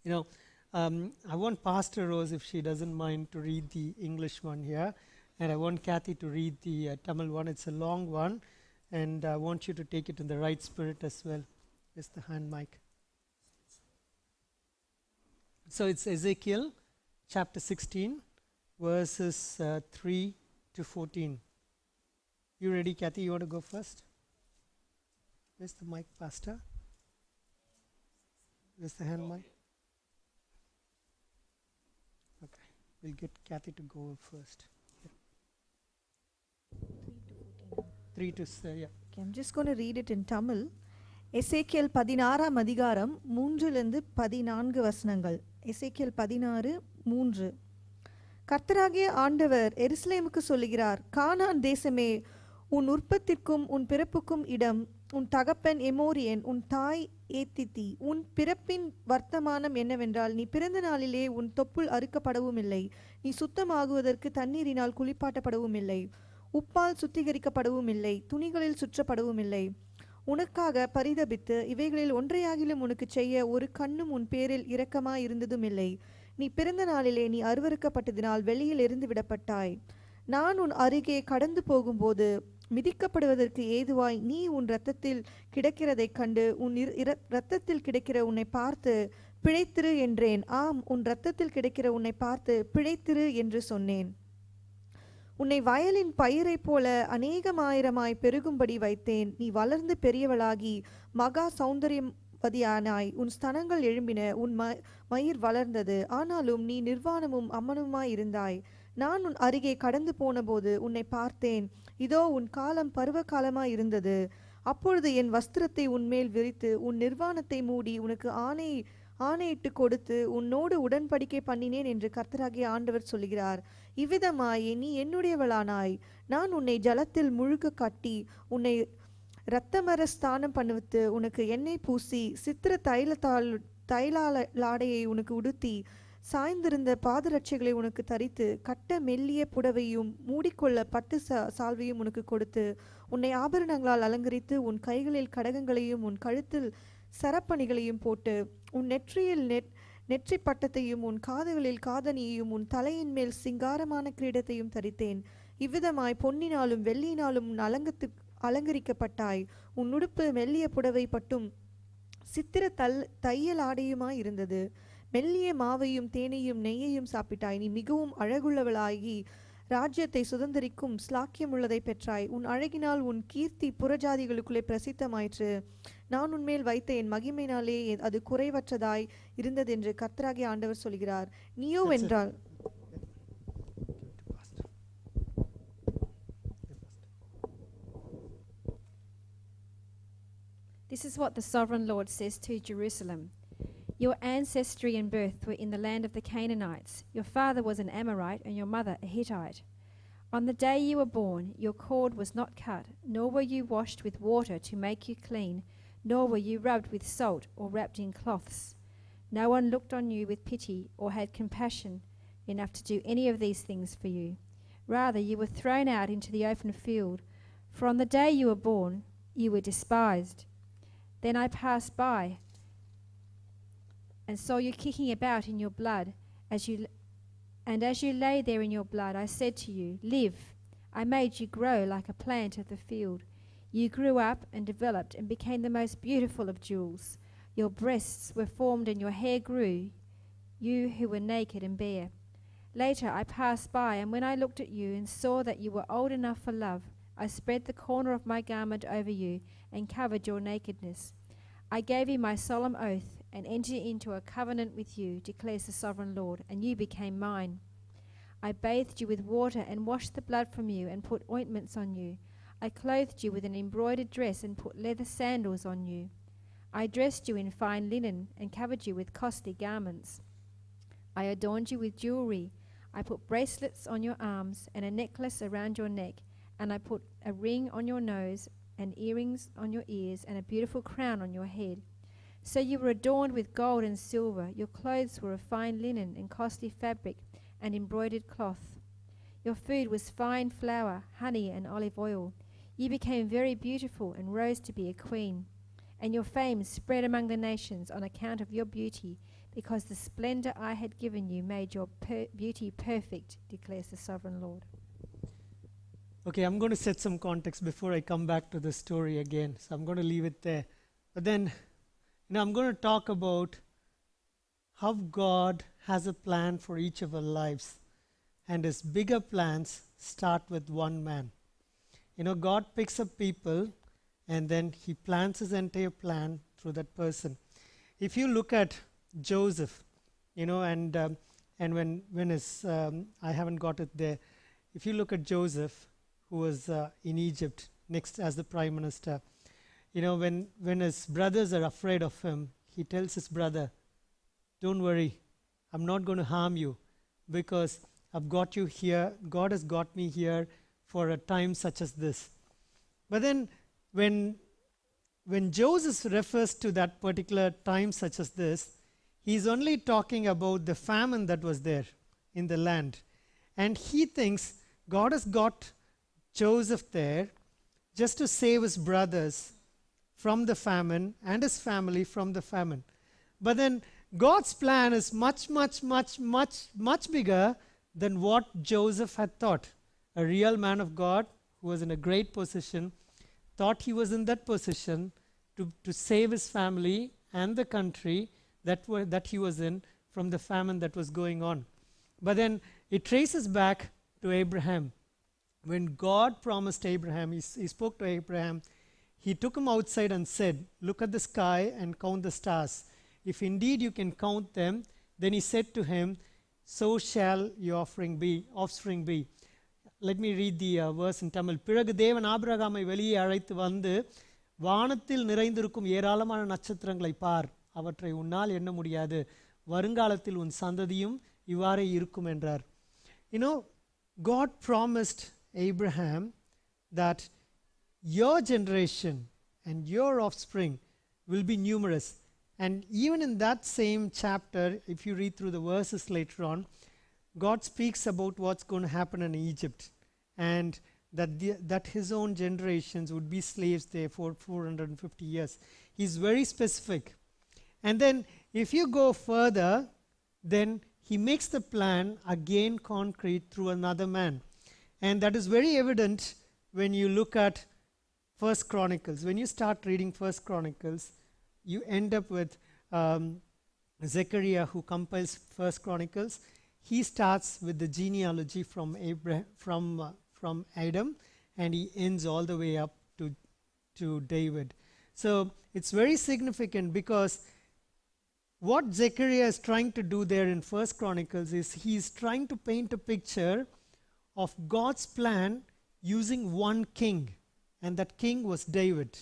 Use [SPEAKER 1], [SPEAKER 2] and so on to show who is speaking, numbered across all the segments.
[SPEAKER 1] You know, I want Pastor Rose, if she doesn't mind, to read the English one here, and I want Kathy to read the Tamil one. It's a long one, and I want you to take it in the right spirit as well. It's the hand mic. So it's Ezekiel chapter 16, verses 3 to 14. You ready, Kathy? You want to go first? Where's the mic, Pastor? Where's the hand mic? Okay, we'll get Kathy to go first. Yeah. 3 to 4. Yeah.
[SPEAKER 2] Okay, I'm just going to read it in Tamil. எசேக்கியேல் 16 அதிகாரம் 3 14 வசனங்கள். எசேக்கியேல் 16:3. கர்த்தராகிய ஆண்டவர் எருசலேமுக்கு சொல்லுகிறார், கானான் தேசமே, உன் உற்பத்திற்கும் உன் பிறப்புக்கும் இடம், உன் தகப்பன் எமோரியன், உன் தாய் ஏத்தித்தி. உன் பிறப்பின் வர்த்தமானம் என்னவென்றால், நீ பிறந்த நாளிலே உன் தொப்புள் அறுக்கப்படவும் இல்லை, நீ சுத்தமாகுவதற்கு தண்ணீரினால் குளிப்பாட்டப்படவும் இல்லை, உப்பால் சுத்திகரிக்கப்படவும் இல்லை, துணிகளில் சுற்றப்படவும் இல்லை. உனக்காக பரிதபித்து இவைகளில் ஒன்றையாகிலும் உனக்கு செய்ய ஒரு கண்ணும் உன் பேரில் இரக்கமாய் இருந்ததும் இல்லை. நீ பிறந்த நாளிலே நீ அருவருக்கப்பட்டதினால் வெளியில் எறிந்து விடப்பட்டாய். நான் உன் அருகே கடந்து போகும்போது மிதிக்கப்படுவதற்கு ஏதுவாய் நீ உன் இரத்தத்தில் கிடக்கிறதைக் கண்டு உன் இரத்தத்தில் கிடக்கிற உன்னை பார்த்து பிழைத்திரு என்றேன். ஆம், உன் இரத்தத்தில் கிடக்கிற உன்னை பார்த்து பிழைத்திரு என்று சொன்னேன். உன்னை வயலின் பயிரை போல அநேகமாயிரமாய் பெருகும்படி வைத்தேன். நீ வளர்ந்து பெரியவளாகி மகா சௌந்தரியவதியானாய். உன் ஸ்தனங்கள் எழும்பின, உன் மயிர் வளர்ந்தது. ஆனாலும் நீ நிர்வாணமும் அம்மனுமாய் இருந்தாய். நான் உன் அருகே கடந்து போன போது உன்னை பார்த்தேன். இதோ, உன் காலம் பருவ காலமாய் இருந்தது. அப்பொழுது என் வஸ்திரத்தை உன்மேல் விரித்து உன் நிர்வாணத்தை மூடி உனக்கு ஆணையிட்டு கொடுத்து உன்னோடு உடன்படிக்கை பண்ணினேன் என்று கர்த்தராகிய ஆண்டவர் சொல்கிறார். இவ்விதமாய் நீ என்னுடையவளானாய். நான் உன்னை ஜலத்தில் முழுக்க கட்டி உன்னை இரத்தமர ஸ்தானம் பண்ணுவித்து உனக்கு எண்ணெய் பூசி சித்திர தைலாடையை உனக்கு உடுத்தி சாய்ந்திருந்த பாதரட்சைகளை உனக்கு தரித்து கட்ட மெல்லிய புடவையும் மூடிக்கொள்ள பட்டு சால்வையும் உனக்கு கொடுத்து உன்னை ஆபரணங்களால் அலங்கரித்து உன் கைகளில் கடகங்களையும் உன் கழுத்தில் சரப்பணிகளையும் போட்டு உன் நெற்றியில் நெற்றி பட்டத்தையும் உன் காதுகளில் காதணியையும் உன் தலையின் மேல் சிங்காரமான கிரீடத்தையும் தரித்தேன். இவ்விதமாய் பொன்னினாலும் வெள்ளியினாலும் அலங்கரிக்கப்பட்டாய். உன் உடுப்பு மெல்லிய புடவை பட்டும் சித்திர தையல் ஆடையுமாய் இருந்தது. மெல்லிய மாவையும் தேனையும் நெய்யையும் சாப்பிட்டாய். நீ மிகவும் அழகுள்ளவளாகி ராஜ்யத்தை சுதந்திரிக்கும் ஸ்லாக்கியமுள்ளதை பெற்றாய். உன் அழகினால் உன் கீர்த்தி புறஜாதிகளுக்குள்ளே பிரசித்தமாயிற்று. நான் உன்மேல் வைத்த என் மகிமையினாலே அது குறைவற்றதாய் இருந்ததென்று கர்த்தராகிய ஆண்டவர் சொல்கிறார். நீயோ என்றால்
[SPEAKER 3] This is what the sovereign Lord says to Jerusalem. Your ancestry and birth were in the land of the Canaanites. Your father was an Amorite and your mother a Hittite. On the day you were born, your cord was not cut, nor were you washed with water to make you clean, nor were you rubbed with salt or wrapped in cloths. No one looked on you with pity or had compassion enough to do any of these things for you. Rather, you were thrown out into the open field, for on the day you were born, you were despised. Then I passed by and saw you kicking about in your blood, as you lay there in your blood, I said to you, live. I made you grow like a plant of the field. You grew up and developed and became the most beautiful of jewels. Your breasts were formed and your hair grew, you who were naked and bare. Later I passed by, and when I looked at you and saw that you were old enough for love, I spread the corner of my garment over you and covered your nakedness. I gave you my solemn oath and entered into a covenant with you, declares the sovereign Lord, and you became mine. I bathed you with water and washed the blood from you and put ointments on you. I clothed you with an embroidered dress and put leather sandals on you. I dressed you in fine linen and covered you with costly garments. I adorned you with jewelry. I put bracelets on your arms and a necklace around your neck, and I put a ring on your nose and earrings on your ears and a beautiful crown on your head. So you were adorned with gold and silver. Your clothes were of fine linen and costly fabric and embroidered cloth. Your food was fine flour, honey, and olive oil. You became very beautiful and rose to be a queen. And your fame spread among the nations on account of your beauty, because the splendor I had given you made your beauty perfect, declares the sovereign Lord.
[SPEAKER 1] Okay, I'm going to set some context before I come back to the story again. So I'm going to leave it there. But then, I'm going to talk about how God has a plan for each of our lives. And his bigger plans start with one man. God picks up people and then he plans his entire plan through that person. If you look at Joseph, and when his, I haven't got it there. If you look at Joseph, who was in Egypt next as the prime minister, when his brothers are afraid of him, he tells his brother, don't worry, I'm not going to harm you because I've got you here. God has got me here for a time such as this. But then when Joseph refers to that particular time such as this, he's only talking about the famine that was there in the land. And he thinks God has got Joseph there just to save his brothers from the famine and his family from the famine. But then God's plan is much, much, much, much, much bigger than what Joseph had thought. A real man of God who was in a great position thought he was in that position to save his family and the country that he was in from the famine that was going on. But then it traces back to Abraham. When God promised Abraham, he spoke to Abraham, he took him outside and said, look at the sky and count the stars. If indeed you can count them, then he said to him, so shall your offspring be. Let me read the verse in Tamil. பிறகு தேவன் ஆபிரகாமை வெளியே அழைத்து வந்து வானத்தில் நிறைந்திருக்கும் ஏராளமான நட்சத்திரங்களை பார், அவற்றை உன்னால் எண்ண முடியாது, வருங்காலத்தில் உன் சந்ததியும் இவ்வாறே இருக்கும் என்றார். God promised Abraham that your generation and your offspring will be numerous. And even in that same chapter, if you read through the verses later on, God speaks about what's going to happen in Egypt and that his own generations would be slaves there for 450 years. He's very specific. And then if you go further, then he makes the plan again concrete through another man. And that is very evident when you look at First Chronicles. When you start reading First Chronicles, you end up with Zechariah, who compiles First Chronicles. He starts with the genealogy from Adam, and he ends all the way up to David. So it's very significant because what Zechariah is trying to do there in First Chronicles is he's trying to paint a picture of God's plan using one king, and that king was David.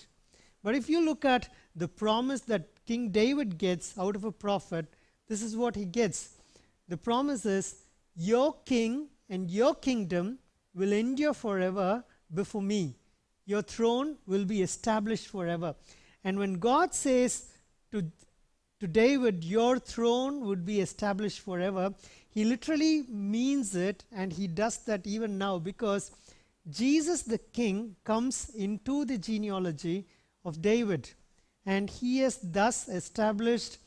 [SPEAKER 1] But if you look at the promise that King David gets out of a prophet, this is what he gets. The promise is, your king and your kingdom will endure forever before me. Your throne will be established forever. And when God says to David, your throne would be established forever, he literally means it, and he does that even now because Jesus the King comes into the genealogy of David, and he has thus established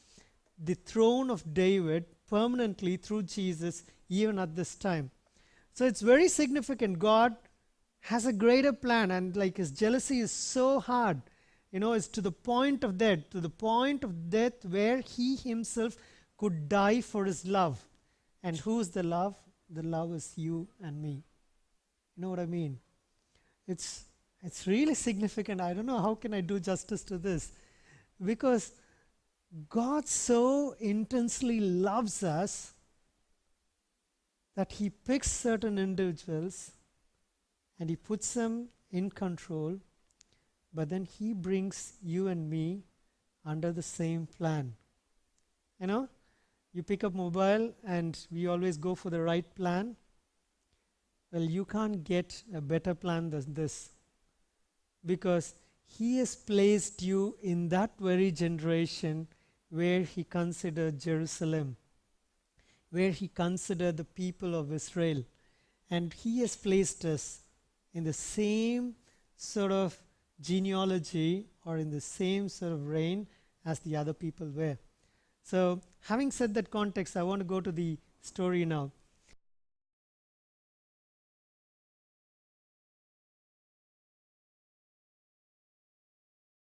[SPEAKER 1] the throne of David permanently through Jesus even at this time. So it's very significant. God has a greater plan, and like his jealousy is so hard, it's to the point of death where he himself could die for his love. And who's the love? The love is you and me. You know what I mean? It's really significant. I don't know how can I do justice to this, because God so intensely loves us that he picks certain individuals and he puts them in control, but then he brings you and me under the same plan. You pick up mobile and we always go for the right plan. Well, you can't get a better plan than this, because he has placed you in that very generation where he considered Jerusalem, where he considered the people of Israel, and he has placed us in the same sort of genealogy or in the same sort of reign as the other people were. So Having said that context, I want to go to the story now.